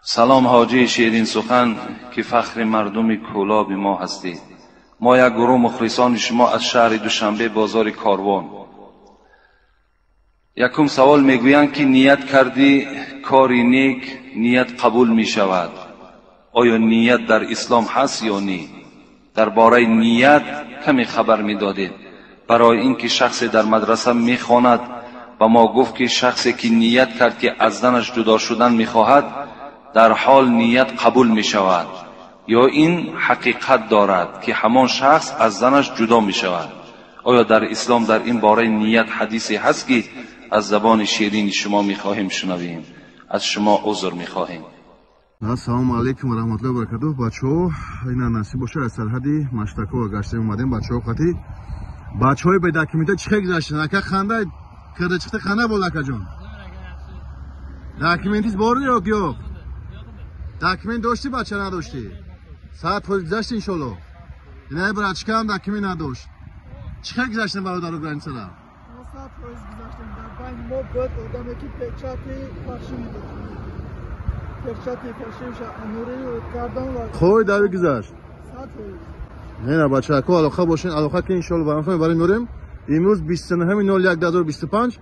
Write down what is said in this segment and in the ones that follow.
سلام حاجی شیرین سخن که فخر مردم کولاب ما هستید. ما یک گروه مخلصان شما از شهر دوشنبه بازار کاروان. یکم سوال میگویند که نیت کردی کاری نیک نیت قبول می شود. آیا نیت در اسلام هست یا نه؟ درباره نیت کمی خبر می دادید. برای اینکه شخصی در مدرسه می خواند و ما گفت که شخصی که نیت کرد که از زنش جدا شدن می خواهد در حال نیت قبول می شود یا این حقیقت دارد که همان شخص از زنش جدا می شود؟ آیا در اسلام در این باره نیت حدیثی هست که از زبان شیرین شما می خواهیم شنویم؟ از شما عذر می خواهیم. السلام علیکم و رحمت الله و برکاته. بچه‌ها اینا نصیب باشه از سرحدی مشتکو و گشته اومدیم. بچه‌ها خاطی بچه‌های به داکیمنت چه گذاشتن؟ که خنده کرده چخته خنده بود که جان داکیمنتیز بردی یا گیو داکیمنت داشتی بچه نداشتی؟ ساعت پول گذاشتی انشالله. اینا براتشکا هم داکیمنت نداشت. چه گذاشتن برادر گرانسلا؟ ساعت پول گذاشتن در بانک ما بود آدمی که پچاتی پاشیم بود. پچاتی پاشیمش انوری کردن و خوی داری گذاشت. ساعت پول. نه بچه کو علاقه باشین علاقه که انشالله برام برای نوریم امروز 29/01/2025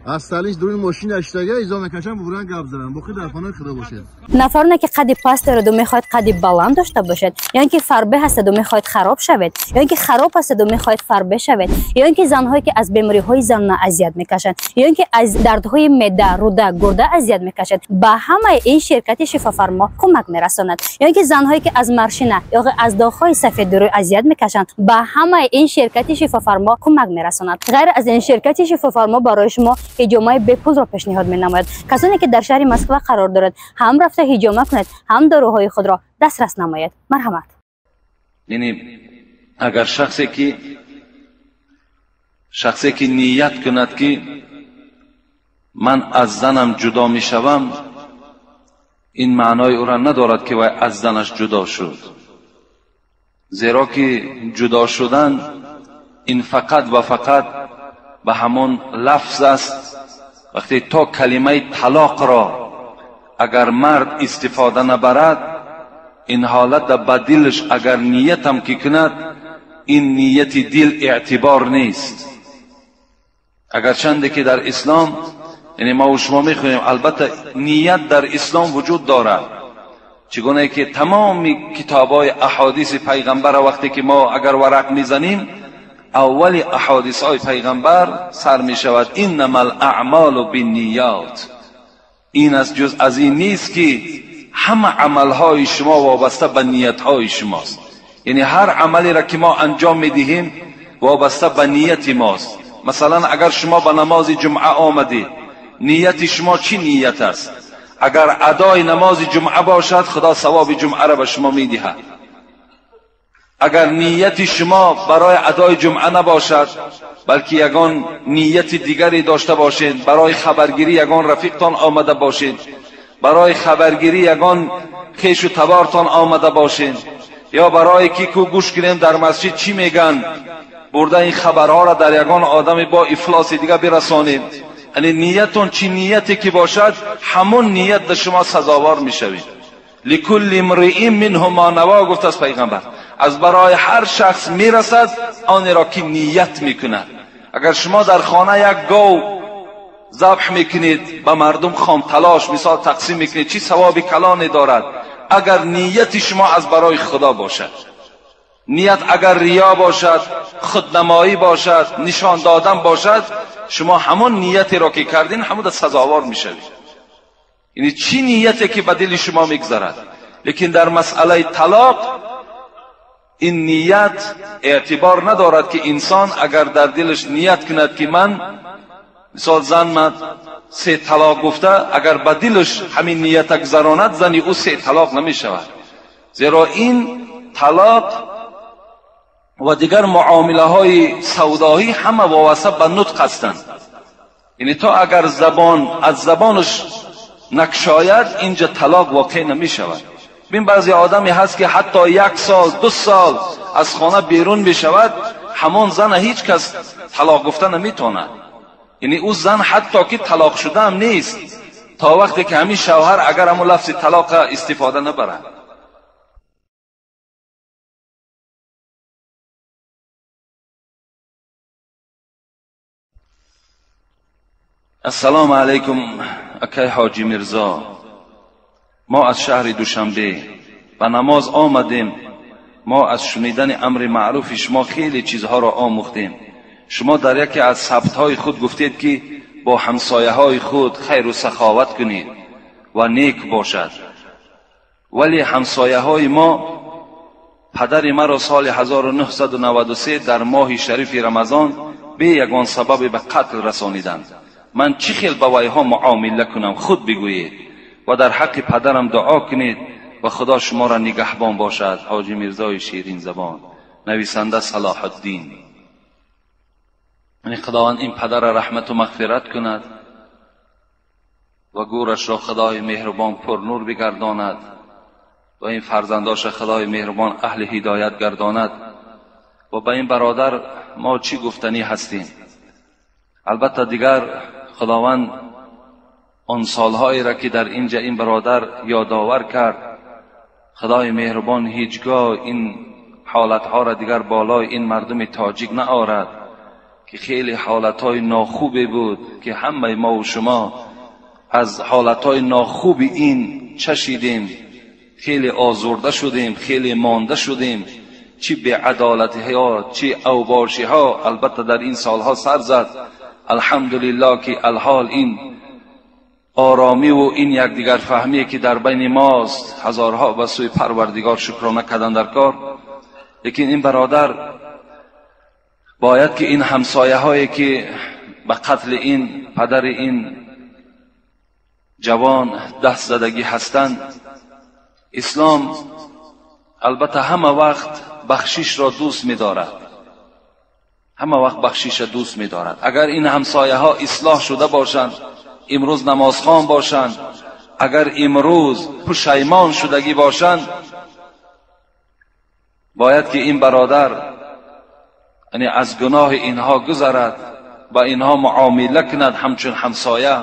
از سالش دورین ماشین اشتگی ایزا میکشن ببرن گپ زدن بخی در خانه خدا باشید. نفرونه که قد پست دارد و میخواید قد بلند داشته باشد یا اینکه فربه هستید و میخواید خراب شوید یا اینکه خراب هستید و میخواید فربه شوید یا اینکه زنهایی که از بیماری های زنانه اذیت میکشند یا اینکه از دردهای معده روده گرده اذیت میکشند با همه این شرکت شفافرما کمک میرساند یا اینکه زنهایی که از مرشینه یا از داغ‌های سفید روی اذیت میکشند با همه این شرکت شفافرما کمک میرساند. غیر از این شرکت شفافرما برای شما حجامه به پول را پیشنهاد می‌نماید. کسانی که در شهر مسکو قرار دارد هم رفته حجامه کند هم داروهای خود را دسترس نماید. مرحمت. یعنی اگر شخصی که نیت کند که من از زنم جدا میشوم، این معنای او را ندارد که وای از زنش جدا شد، زیرا که جدا شدن این فقط و فقط به همون لفظ است. وقتی تا کلمه طلاق را اگر مرد استفاده نبرد، این حالت در بدلش اگر نیت هم که کند، این نیت دل اعتبار نیست. اگر چنده که در اسلام، یعنی ما و شما میخونیم، البته نیت در اسلام وجود دارد، چگونه که تمام کتابای احادیث پیغمبر وقتی که ما اگر ورق میزنیم اولی احادیث های پیغمبر سر می شود انما الاعمال بالنیات. این از جز از این نیست که همه عمل های شما وابسته به نیت های شماست. یعنی هر عملی را که ما انجام می دهیم وابسته به نیت ماست. مثلا اگر شما به نماز جمعه آمدید، نیت شما چی نیت است؟ اگر ادای نماز جمعه باشد، خدا ثواب جمعه را به شما می دهد. اگر نیت شما برای ادای جمعه نباشد، بلکه یگان نیت دیگری داشته باشید، برای خبرگیری یگان رفیقتان آمده باشید، برای خبرگیری یگان خیش و تبارتان آمده باشید، یا برای که کو گوش کنیم در مسجد چی میگن، برده این خبرها را در یگان آدم با افلاس دیگه برسانید، یعنی نیتون چی نیتی که باشد، همون نیت در شما سزاوار میشوید. لکل امرئ منهم ما نوا گفت از پیغمبر، از برای هر شخص میرسد آن را که نیت میکند. اگر شما در خانه یک گاو ذبح میکنید، به مردم خام تلاش مثال تقسیم میکنید، چی ثواب کلانی دارد؟ اگر نیت شما از برای خدا باشد. نیت اگر ریا باشد، خودنمایی باشد، نشان دادن باشد، شما همون نیتی را که کردین همون سزاوار میشوید. یعنی چی نیتی که به دل شما میگذرد. لیکن در مسئله طلاق این نیت اعتبار ندارد که انسان اگر در دلش نیت کند که من مثال زن من 3 طلاق گفته، اگر به دلش همین نیت گذراند، زنی او 3 طلاق نمی شود. زیرا این طلاق و دیگر معامله های سودایی همه وابسته به نطق هستند. یعنی تا اگر از زبانش نکشاید اینجا طلاق واقع نمی شود. ببین بعضی آدمی هست که حتی 1 سال 2 سال از خانه بیرون بشود، همون زن هیچ کس طلاق گفته نمیتونه. یعنی او زن حتی که طلاق شده هم نیست، تا وقتی که همین شوهر اگر همون لفظ طلاق استفاده نبره. السلام علیکم اکای حاجی مرزا، ما از شهر دوشنبه به نماز آمدیم. ما از شنیدن امر معروف شما خیلی چیزها را آموختیم. شما در یکی از سبت‌های خود گفتید که با همسایه‌های خود خیر و سخاوت کنید و نیک باشد. ولی همسایه‌های ما پدر مرا سال 1993 در ماه شریف رمضان به یگان سبب به قتل رسانیدند. من چی خیل با ویها معامله کنم؟ خود بگویید و در حق پدرم دعا کنید و خدا شما را نگهبان باشد. حاجی میرزای شیرین زبان، نویسنده صلاح الدین. یعنی خداوند این پدر را رحمت و مغفرت کند و گورش را خدای مهربان پر نور بگرداند و این فرزنداش خدای مهربان اهل هدایت گرداند. و به این برادر ما چی گفتنی هستیم؟ البته دیگر خداوند آن سالهایی را که در اینجا این برادر یادآور کرد، خدای مهربان هیچگاه این حالتها را دیگر بالای این مردم تاجیک نآورد که خیلی حالتهای ناخوبی بود که همه ما و شما از حالتهای ناخوب این چشیدیم. خیلی آزرده شدیم، خیلی مانده شدیم. چی به عدالتی ها، چی اوباشی ها البته در این سالها سر زد. الحمدلله که الحال این آرامی و این یکدیگر فهمی که در بین ماست، هزارها به سوی پروردگار شکرانه کردن در کار. لیکن این برادر باید که این همسایه هایی که به قتل این پدر این جوان دست زدگی هستند، اسلام البته همه وقت بخشش را دوست می دارد، همه وقت بخشش را دوست می دارد. اگر این همسایه ها اصلاح شده باشند، امروز نمازخوان باشند، اگر امروز پشیمان شدگی باشند، باید که این برادر یعنی از گناه اینها گذرد و اینها معامله کند همچون همسایه.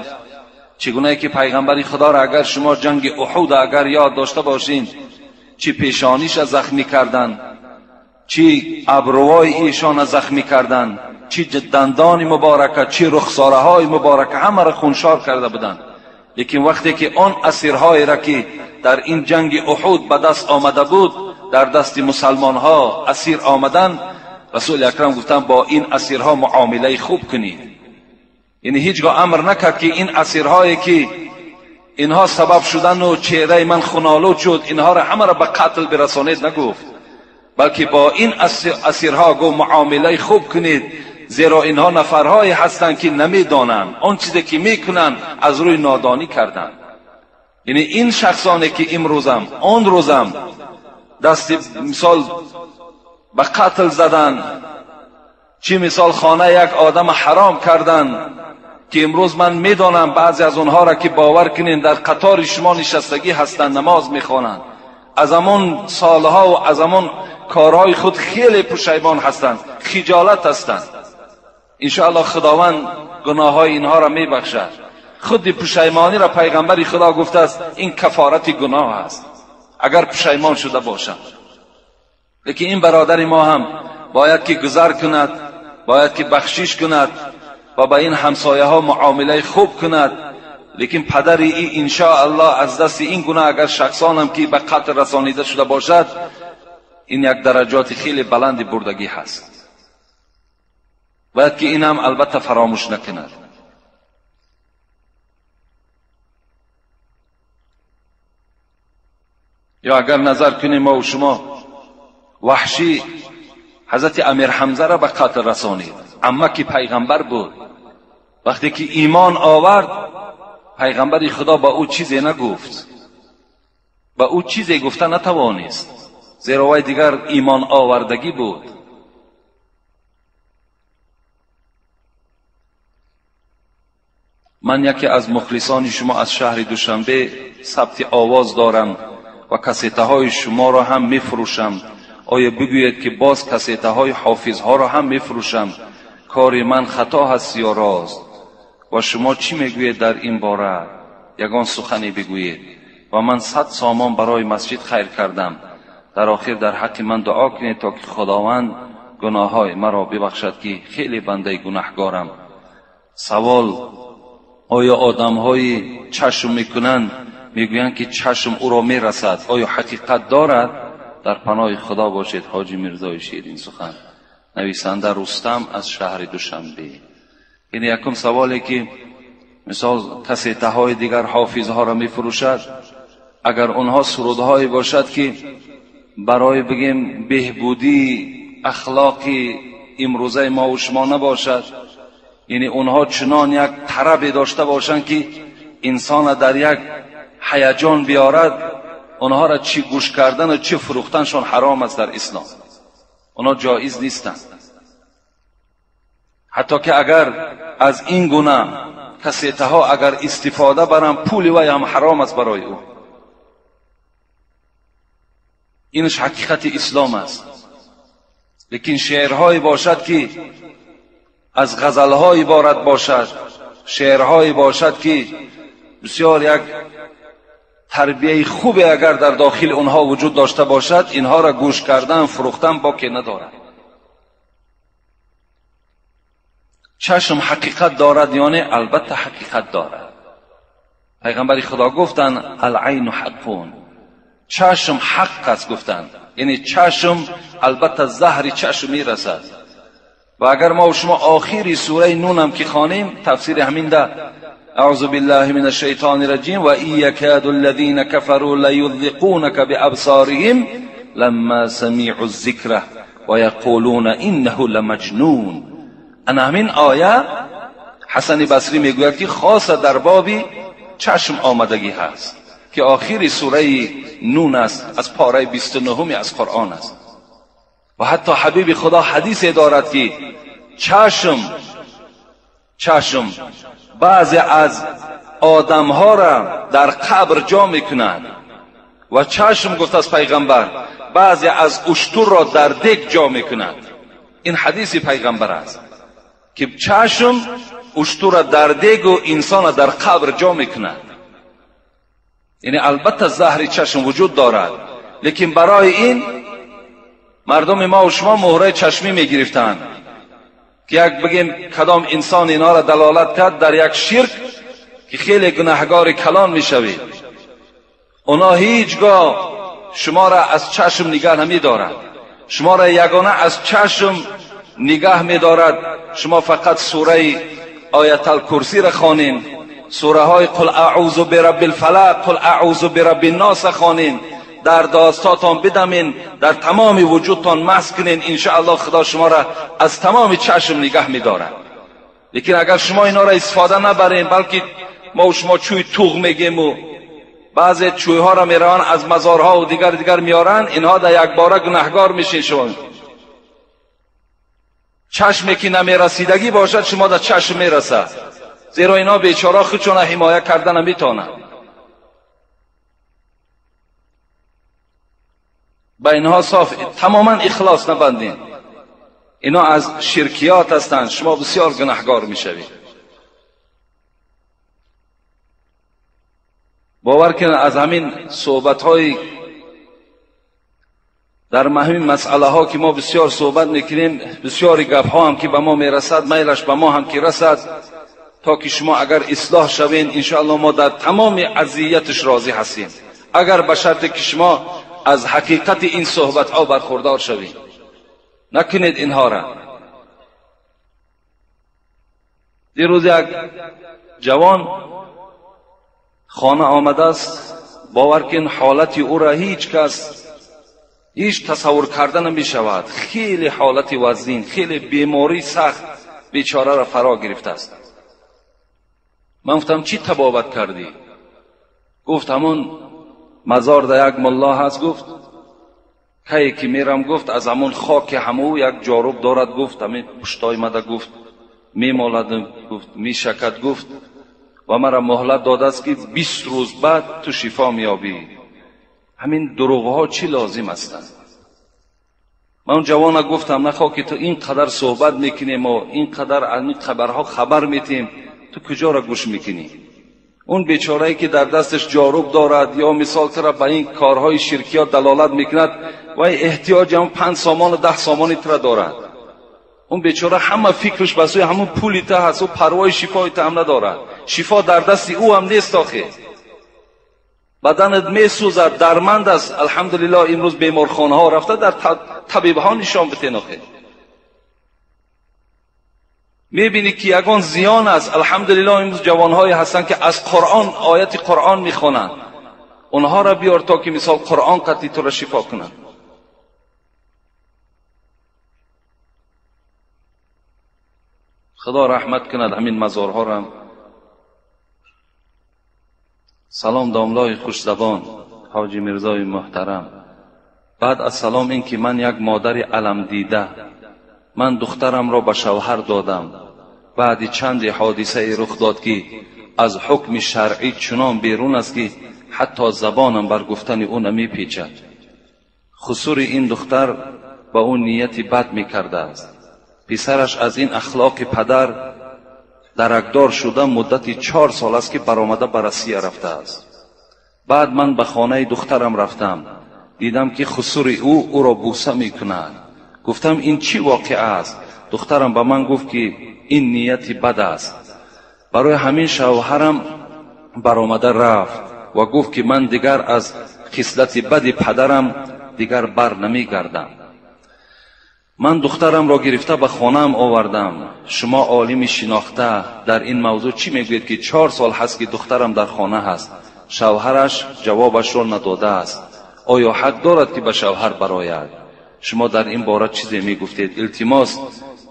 چگونه که پیغمبر خدا را اگر شما جنگ احد اگر یاد داشته باشین، چی پیشانیش زخمی کردند، چی ابروهای ایشان زخمی کردند، چی دندان مبارکه، چی رخساره های مبارکه همه را خونشار کرده بودند. لیکن وقتی که آن اسیرهای را که در این جنگ احد به دست آمده بود در دست مسلمان ها اسیر آمدند، رسول اکرم گفتن با این اسیرها معامله خوب کنید. یعنی هیچگاه امر نکرد که این اسیرهایی که اینها سبب شدن و چهره من خونالود شد اینها را همه را به قتل برسانید نگفت، بلکه با این اسیرها گفت معامله خوب کنید، زیرا اینها نفرهایی هستند که نمیدانند، آن چیزی که میکنند از روی نادانی کردند. یعنی این شخصانی که امروزم آن روزم دست مثال به قتل زدن، چی مثال خانه یک آدم حرام کردن که امروز من میدانم بعضی از اونها را که باور کنین در قطار شما نشستگی هستند، نماز میخوانند، از همون سالها و از همون کارهای خود خیلی پشیمان هستند، خجالت هستند. انشاءالله خداوند گناه های اینها را میبخشد. خود پشیمانی را پیغمبر خدا گفته است این کفارت گناه است اگر پشیمان شده باشند. لیکن این برادر ما هم باید که گذر کند، باید که بخشش کند و با این همسایه ها معامله خوب کند. لیکن پدر ای انشاءالله از دست این گناه اگر شخصان هم که به قتل رسانیده شده باشد، این یک درجات خیلی بلند بردگی هست. باید که این هم البته فراموش نکند. یا اگر نظر کنیم ما و شما، وحشی حضرت امیر حمزه را به قتل رسانید، اما که پیغمبر بود. وقتی که ایمان آورد پیغمبر خدا با او چیزی نگفت، با او چیزی گفته نتوانست، زیرا وی دیگر ایمان آوردگی بود. من یکی از مخلصان شما از شهر دوشنبه ثبت آواز دارم و کسیته های شما را هم میفروشم. آیا بگویید که باز کسیته های حافظ ها را هم میفروشم؟ کار من خطا هست یا راست؟ و شما چی میگویید در این باره؟ یگان سخنی بگویید و من 100 سامان برای مسجد خیر کردم. در آخر در حق من دعا کنید تا که خداوند گناههای مرا ببخشد که خیلی بنده گناهگارم. سوال: آیا آدم‌های چشم میکنند میگویند که چشم او را میرسد، آیا حقیقت دارد؟ در پناه خدا باشید. حاجی میرزای شیرین سخن، نویسنده رستم از شهر دوشنبه. این یکم سوالی که مثال کسیته های دیگر حافظها را میفروشد، اگر اونها سرودهایی باشد که برای بگیم بهبودی اخلاقی امروزه ما و شما نباشد، یعنی اونها چنان یک طربی داشته باشند که انسان در یک هیجان بیارد، اونها را چی گوش کردن و چی فروختنشان حرام است در اسلام. اونها جایز نیستند. حتی که اگر از این گونه کسیته ها اگر استفاده برن، پول وی هم حرام است برای او. اینش حقیقت اسلام است. لیکن شعرهایی باشد که از غزلهای عبارت باشد، شعرهایی باشد که بسیار یک تربیه خوبی اگر در داخل اونها وجود داشته باشد، اینها را گوش کردن فروختن باکی ندارد. چشم حقیقت دارد یعنی البته حقیقت دارد. پیغمبر خدا گفتند العین حقون، چشم حق است گفتند، یعنی چشم البته زهر چشم میرسد. و اگر ما و شما آخری سوره نون هم که خوانیم، تفسیر همین ده اعوذ بالله من الشیطان الرجیم و ان یکاد الذین کفروا لیذقونک بابصارهم لما سمعوا الذکر و یقولون انه لمجنون. انا همین آیه حسن بصری میگوید که خاص در باب چشم آمدگی هست که آخری سوره نون است، از پاره 29 از قرآن است. و حتی حبیب خدا حدیثی دارد که چشم بعضی از آدمها را در قبر جا میکنند و چشم گفت از پیغمبر بعضی از اشتر را در دیگ جا میکنند. این حدیث پیغمبر است که چشم اشتر را در دیگ و انسان را در قبر جا میکند. یعنی البته زهر چشم وجود دارد، لیکن برای این مردم ما و شما مهره چشمی میگرفتند که یک بگیم کدام انسان اینا را دلالت کرد در یک شرک که خیلی گناهگار کلان میشوید. اونا هیچگاه شما را از چشم نگاه نمیدارد، شما را یگانه از چشم نگاه میدارد. شما فقط سوره آیت الکرسی را خوانین، سوره های قل اعوذ برب الفلق، قل اعوذ برب الناس خوانین، در داستاتان بدمین، در تمام وجودتان مسح کنین، انشاءالله خدا شما را از تمام چشم نگاه می‌دارد. لیکن اگر شما اینا را استفاده نبرین، بلکه ما و شما چوی توغ میگیم و بعضی چوی ها را میران از مزارها و دیگر میارن، اینها در یک باره گناهگار میشین. شما چشمی که نمیرسیدگی باشد شما در چشم میرسد، زیرا اینا بیچاره خودشون حمایه کردن نمیتونن. با اینها صاف تماما اخلاص نبندین، اینا از شرکیات هستند، شما بسیار گناهگار میشوید. باور کنید از همین صحبت های در مهم مسئله ها که ما بسیار صحبت میکنیم، بسیاری گپ ها هم که به ما میرسد، میلش به ما هم که رسد، تا که شما اگر اصلاح شوین انشاءالله ما در تمام اذیتش راضی هستیم، اگر به شرطی که شما از حقیقت این صحبت ها برخوردار شوید. نکنید اینها را. دیروز یک جوان خانه آمده است، باور کن حالت او را هیچ تصور کرده نمی شود. خیلی حالت وزین، خیلی بیماری سخت بیچاره را فرا گرفته است. من گفتم چی تبابت کردی؟ گفت همون مزار در یک ملا هست. گفت کی که میرم، گفت از همون خاک همو یک جاروب دارد، گفت همین پشتای مده، گفت میمالد، گفت میشکد، گفت و مرا مهلت داده است که 20 روز بعد تو شفا میابی. همین دروغ ها چی لازم هستند؟ من اون جوان گفتم نخواه که تو اینقدر صحبت میکنیم و اینقدر از این خبرها خبر میتیم، تو کجا را گوش میکنی؟ اون بیچاره‌ای که در دستش جاروب دارد یا مثال طرف به این کارهای شرکیات دلالت میکند و احتیاج هم 5 سامان و 10 سامانی تر دارد، اون بیچاره همه فکرش بس همون پولی ته هست و پروای شفای ته هم ندارد. شفا در دست او هم نیست. آخه بدنت میسوزد، درمند است. الحمدلله امروز بیمارخانه ها رفته در طبیب ها نشان بتین. آخه میبینی که یگان زیان است. الحمدلله امروز جوانهایی هستند که از قرآن آیت قرآن میخوانند، اونها را بیار تا که مثال قرآن قطعی تو را شفا کنند. خدا رحمت کند همین مزارها را. سلام داملای خوش زبان حاجی میرزای محترم. بعد از سلام این که من یک مادر علم دیده، من دخترم را به شوهر دادم. بعد چند حادثه رخ داد که از حکم شرعی چنان بیرون است که حتی زبانم بر گفتن او نمیپیچد. خسور این دختر با اون نیتی بد میکرده است. پسرش از این اخلاق پدر درکدار شده مدتی 4 سال است که برآمده به روسیه رفته است. بعد من به خانه دخترم رفتم، دیدم که خسور او را بوسه میکند. گفتم این چی واقع است؟ دخترم به من گفت که این نیتی بد است. برای همین شوهرم برآمده رفت و گفت که من دیگر از خصلت بد پدرم دیگر بر نمیگردم. من دخترم را گرفته به خانه‌ام آوردم. شما عالم شناخته در این موضوع چی میگوید که 4 سال هست که دخترم در خانه هست، شوهرش جوابش را نداده است. آیا حق دارد که به شوهر برآید؟ شما در این باره چیزی میگفتید؟ التماس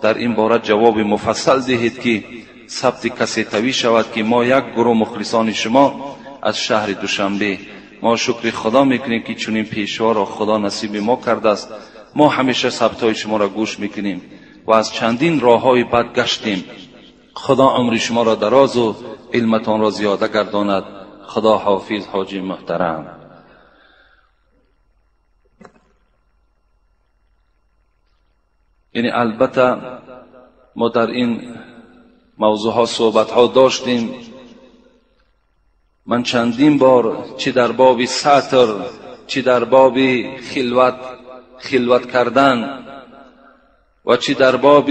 در این باره جواب مفصل دهید که ثبت کسیتوی شود که ما یک گروه مخلصان شما از شهر دوشنبه، ما شکر خدا میکنیم که چنین پیشوا را خدا نصیب ما کرده است. ما همیشه ثبتای شما را گوش میکنیم و از چندین راههای بد گشتیم. خدا عمر شما را دراز و علمتان را زیاده گرداند. خدا حافظ حاجی محترم. یعنی البته ما در این موضوع ها صحبت ها داشتیم. من چندین بار چه در باب ساتر چه در باب خلوت کردن و چه در باب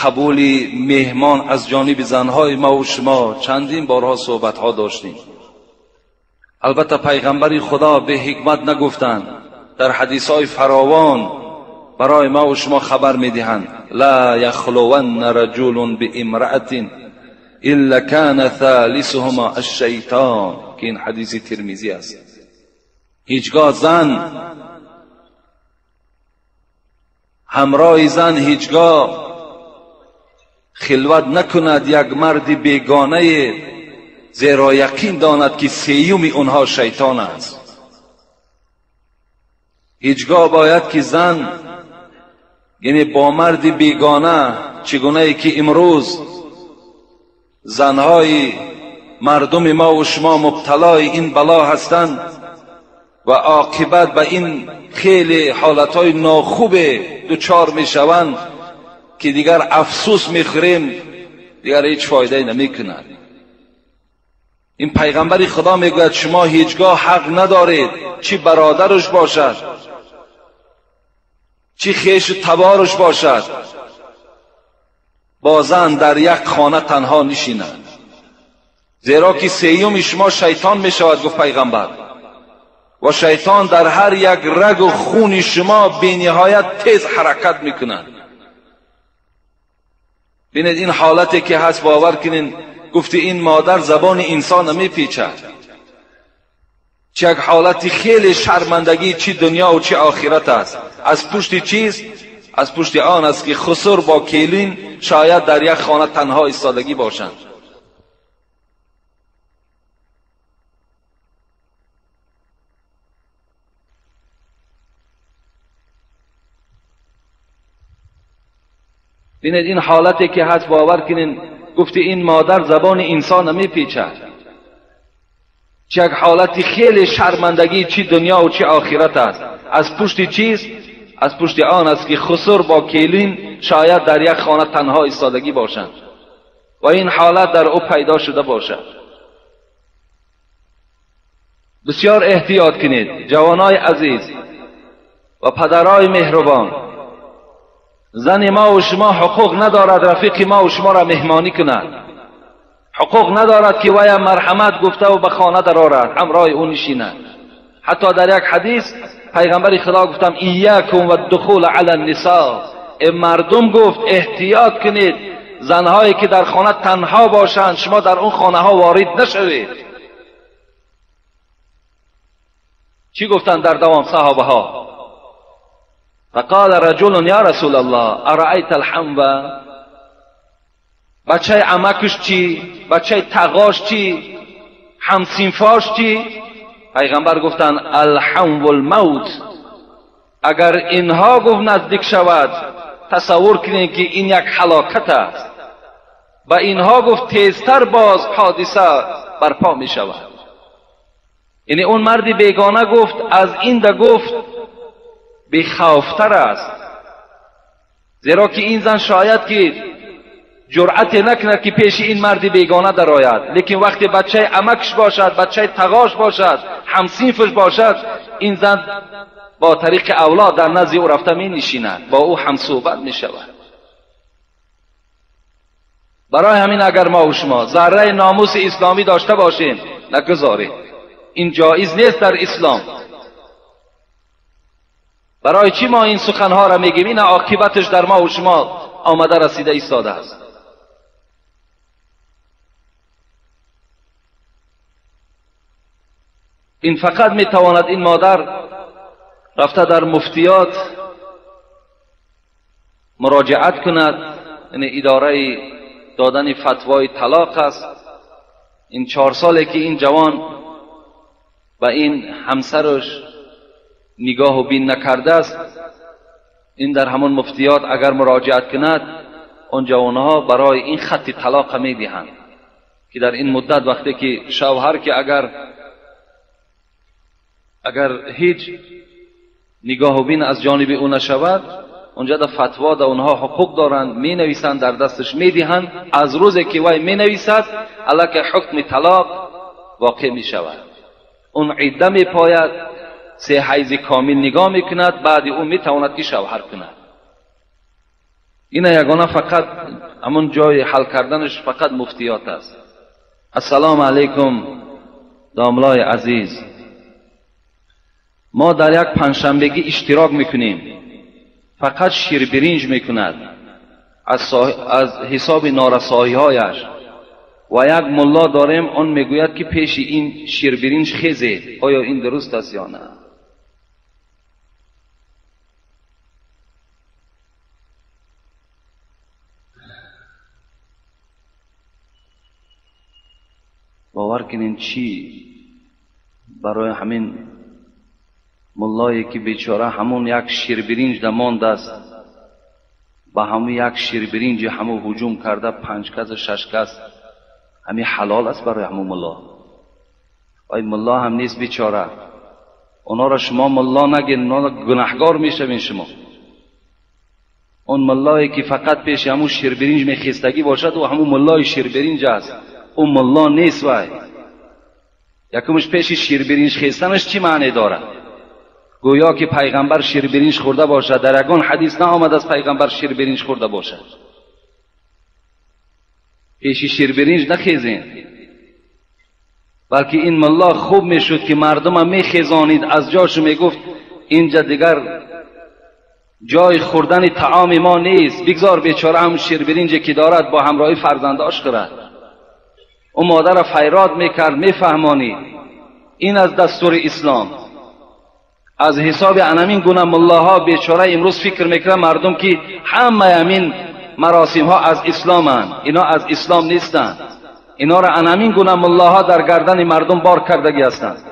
قبول مهمان از جانب زنهای ما و شما چندین بارها صحبت ها داشتیم. البته پیغمبر خدا به حکمت نگفتند. در حدیث های فراوان برای ما و شما خبر میدهند لا یخلون رجل بامرأة الا کان ثالثهما الشیطان، که این حدیث ترمذی است. هیچگاه زن همراه زن هیچگاه خلوت نکند یک مرد بیگانه، زیرا یقین داند که سیوم اونها شیطان است. هیچگاه باید که زن یعنی با مرد بیگانه، چگونه ای که امروز زنهای مردم ما و شما مبتلای این بلا هستند و عاقبت به این خیلی حالتهای ناخوب دوچار میشوند که دیگر افسوس میخوریم، دیگر هیچ فایده نمیکند. این پیغمبر خدا میگوید شما هیچگاه حق ندارید چی برادرش باشد چی خیش تبارش باشد با زن در یک خانه تنها نشینند، زیرا که سیوم شما شیطان میشود. گفت پیغمبر و شیطان در هر یک رگ و خون شما بی نهایت تیز حرکت میکنند. ببینید این حالتی که هست باور کنین. گفتی این مادر زبان انسان نمیپیچد. چه یک حالتی خیلی شرمندگی چی دنیا و چی آخرت است. از پشت چیز؟ از پشت آن است که خسر با کیلین شاید در یک خانه تنها ایستادگی باشند. ببینید این حالتی که هست باور کنین. گفتی این مادر زبان انسان نمیپیچد. چه یک حالتی خیلی شرمندگی چی دنیا و چی آخرت است. از پشت چیز؟ از پشت آن است که خسر با کیلین شاید در یک خانه تنها ایستادگی باشند و این حالت در او پیدا شده باشد. بسیار احتیاط کنید جوانای عزیز و پدرای مهربان. زن ما و شما حقوق ندارد رفیق ما و شما را مهمانی کند، حقوق ندارد که وی مرحمت گفته و به خانه درآرد همراه او نشیند. حتی در یک حدیث پیغمبر خدا گفتم ایاکم و الدخول علی النساء، مردم گفت احتیاط کنید زنهایی که در خانه تنها باشند شما در اون خانه ها وارد نشوید. چی گفتند در دوام صحابه ها؟ فقال رجل یا رسول الله ارأیت الحنو، بچه عمکش چی؟ بچه تقاش چی؟ همسینفاش چی؟ پیغمبر گفتن الحنو الموت. اگر اینها گفت نزدیک شود تصور کنید که این یک هلاکت است. و اینها گفت تیزتر باز حادثه برپا می شود. یعنی اون مردی بیگانه گفت از این ده گفت بیخوفتر است، زیرا که این زن شاید که جرأت نکند که پیش این مردی بیگانه درآید، لیکن وقتی بچه عمکش باشد، بچه تقاش باشد، همسینفش باشد، این زن با طریق اولاد در نزد او رفته می نشیند، با او هم صحبت می شود. برای همین اگر ما و شما ذره ناموس اسلامی داشته باشیم نگذارید، این جایز نیست در اسلام. برای چی ما این سخنها را میگیم؟ این عاقبتش در ما و شما آمده رسیده ایستاده است. این فقط میتواند این مادر رفته در مفتیات مراجعت کند، یعنی اداره دادن فتوای طلاق است. این 4 ساله که این جوان و این همسرش نگاه و بین نکرده است، این در همون مفتیات اگر مراجعت کند اون جوانها برای این خط طلاق میدهند که در این مدت وقتی که شوهر که اگر هیچ نگاه و بین از جانب او نشود، اونجا در فتوا در اونها حقوق دارند، می نویسند در دستش می دهند. از روزی که وی می نویسد الک حکم طلاق واقع می شود. اون عده می پاید، 3 حیض کامل نگاه می کند، بعد اون می تواند که شوهر کند. این یگانه فقط همون جای حل کردنش فقط مفتیات است. السلام علیکم داملای عزیز، ما در یک پنجشنبگی اشتراک میکنیم، فقط شیر برنج میکند از حساب نارسایی هایش و یک ملا داریم اون میگوید که پیش این شیر برنج خیزه. آیا این درست است یا نه؟ باور کنین چی برای همین ملایی که بیچاره همون یک شیر برنج دماند است، با همون یک شیر برنج همون هجوم کرده 5 کس 6 کس، همین حلال است برای همون ملا؟ آی ملا هم نیست بیچاره، اونا را شما ملا نگین، اونا گناهگار میشوین شما. اون ملایی که فقط پیش همون شیر برنج میخیستگی باشد و همون ملای شیر برنج است، اون ملا نیست. وای یکمش پیش شیر برنج خیستنش چی معنی دارد؟ گویا که پیغمبر شیر برنج خورده باشد. در یگان حدیث نآمد از پیغمبر شیر برنج خورده باشد. پیش شیر برنج نخیزین، بلکه این ملا خوب میشد که مردم هم میخیزانید از جاشو، میگفت اینجا دیگر جای خوردن طعام ما نیست، بگذار بیچاره هم شیر برنجی که دارد با همراهی فرزنداش خورد. اون مادر فیراد میکرد، میفهمانی این از دستور اسلام. از حساب انمین گونه ملاها بیچاره امروز فکر میکنه مردم که همه امین مراسم ها از اسلام هستند، اینا از اسلام نیستند. اینا را انمین گونه ملاها در گردن مردم بار کردگی هستند.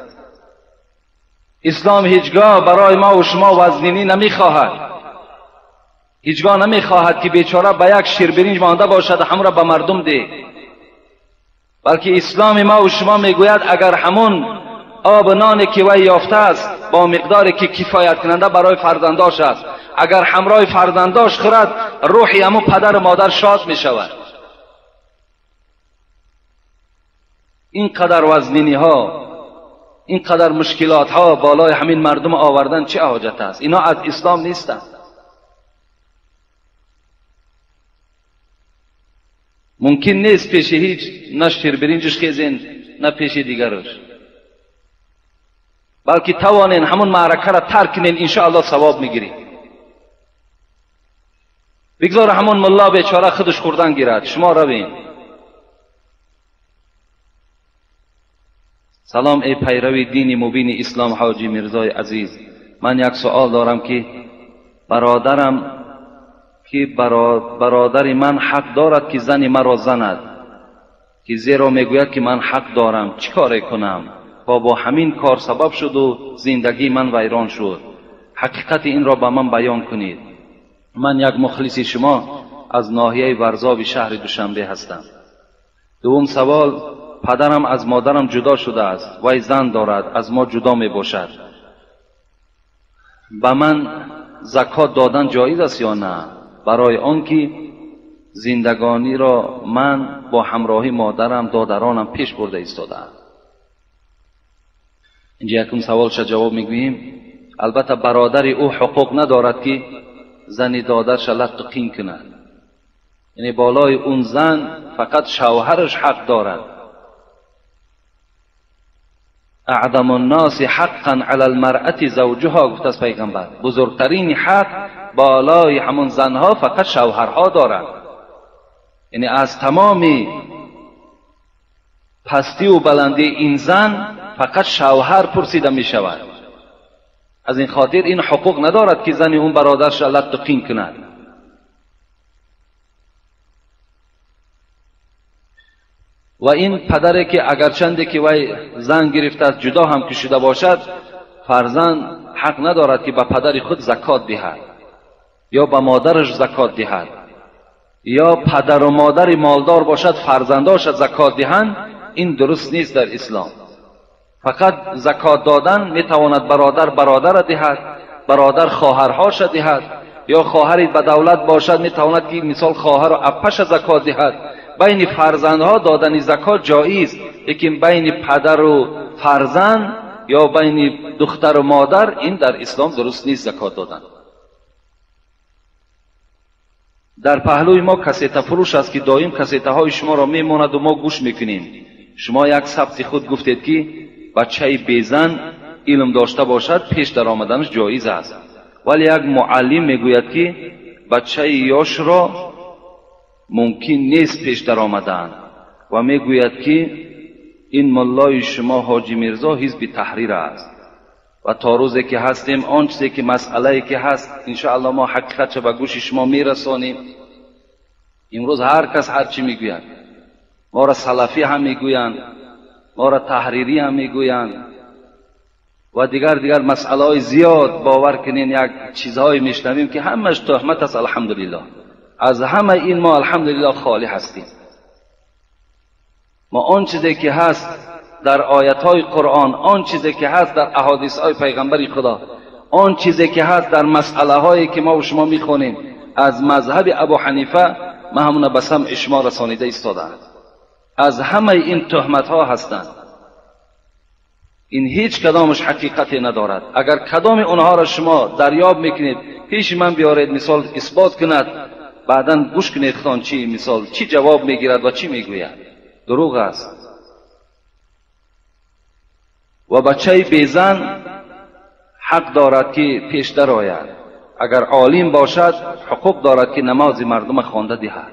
اسلام هیچگاه برای ما و شما وزنینی نمیخواهد، هیچگاه نمیخواهد که بیچاره به یک شیر برنج مانده باشد همون را به مردم ده، بلکه اسلام ما و شما میگوید اگر همون آب نانی که وی یافته است با مقداری که کفایت کننده برای فرزنداش است، اگر همراه فرزنداش خورد روحی همون پدر و مادر شاد می شود. این قدر وزنینی ها اینقدر مشکلات ها بالای همین مردم آوردن چه حاجت است؟ اینا از اسلام نیستند. ممکن نیست پیش هیچ نه شیربرنجش خیزین نه پیش دیگرش، بلکه توانین همون معرکه را ترک کنین، انشاءالله ثواب میگیری. بگذار همون ملا بیچاره خودش خوردن گیرد، شما روین. سلام ای پیروی دین مبین اسلام حاجی میرزای عزیز، من یک سوال دارم که برادر من حق دارد که زن مرا زند، که زیرا میگوید که من حق دارم، چی کار کنم؟ با همین کار سبب شد و زندگی من ویران شد. حقیقت این را به من بیان کنید. من یک مخلص شما از ناحیه ورزاب شهر دوشنبه هستم. دوم سوال، پدرم از مادرم جدا شده است، وی زن دارد، از ما جدا می باشد. به من زکات دادن جایز است یا نه؟ برای آنکه زندگانی را من با همراهی مادرم دادرانم پیش برده ایستادم. اینجا یکم سوالش جواب میگوییم. البته برادر او حقوق ندارد که زن دادرش لطقین کند، یعنی بالای اون زن فقط شوهرش حق دارد. اعظم الناس حقا علی المرأة زوجها، گفت از پیغمبر، بزرگترین حق بالای همون زنها فقط شوهرها دارند. یعنی از تمام پستی و بلندی این زن فقط شوهر پرسیده می شود. از این خاطر این حقوق ندارد که زن اون برادرش لطقین کند. و این پدره که اگرچنده که وی زن گرفته است، جدا هم که شده باشد، فرزند حق ندارد که به پدر خود زکات دهد یا به مادرش زکات دهد، یا پدر و مادر مالدار باشد فرزنداش زکات دهند. این درست نیست در اسلام. فقط زکات دادن میتواند برادر دهد، برادر خواهرهاش دهد، یا خواهری به دولت باشد میتواند که مثال خواهر و اپش زکات دهد. بین فرزندها دادن زکات جایز، لیکن بین پدر و فرزند یا بین دختر و مادر این در اسلام درست نیست زکات دادن. در پهلوی ما کسیته فروش است که دائم کسیته های شما را میماند و ما گوش میکنیم. شما یک ثبت خود گفتید که بچه بیزن علم داشته باشد پیش در آمدنش جایز است، ولی یک معلم میگوید که بچه یاش را ممکن نیست پیش در آمدن و میگوید که این ملای شما حاجی میرزا حزب تحریر است و تا روزی که هستیم آن چیزی که مسئله که هست انشاءالله ما حقیقت به گوش شما میرسانیم. امروز هر کس هر چی میگوید، ما را سلفی هم میگویند، ما را تحریری هم میگویند و دیگر مسئله های زیاد. باور کنین یک چیزهای میشنویم که همش تهمت است. الحمدلله از همه این ما الحمدلله خالی هستیم. ما آن چیزی که هست در آیت های قرآن، آن چیزی که هست در احادیث های پیغمبر خدا، آن چیزی که هست در مسئله هایی که ما و شما میخونیم از مذهب ابو حنیفه، ما همون به سمع شما رسانیده ایستادند. از همه این تهمت ها هستند. این هیچ کدامش حقیقتی ندارد. اگر کدام اونها را شما دریاب میکنید پیش من بیارید مثال اثبات کند، بعداً گوش کنید خان چی مثال چی جواب میگیرد و چی میگوید. دروغ است. و بچه بیزن حق دارد که پیش در آید. اگر عالم باشد حقوق دارد که نماز مردم خوانده دهد.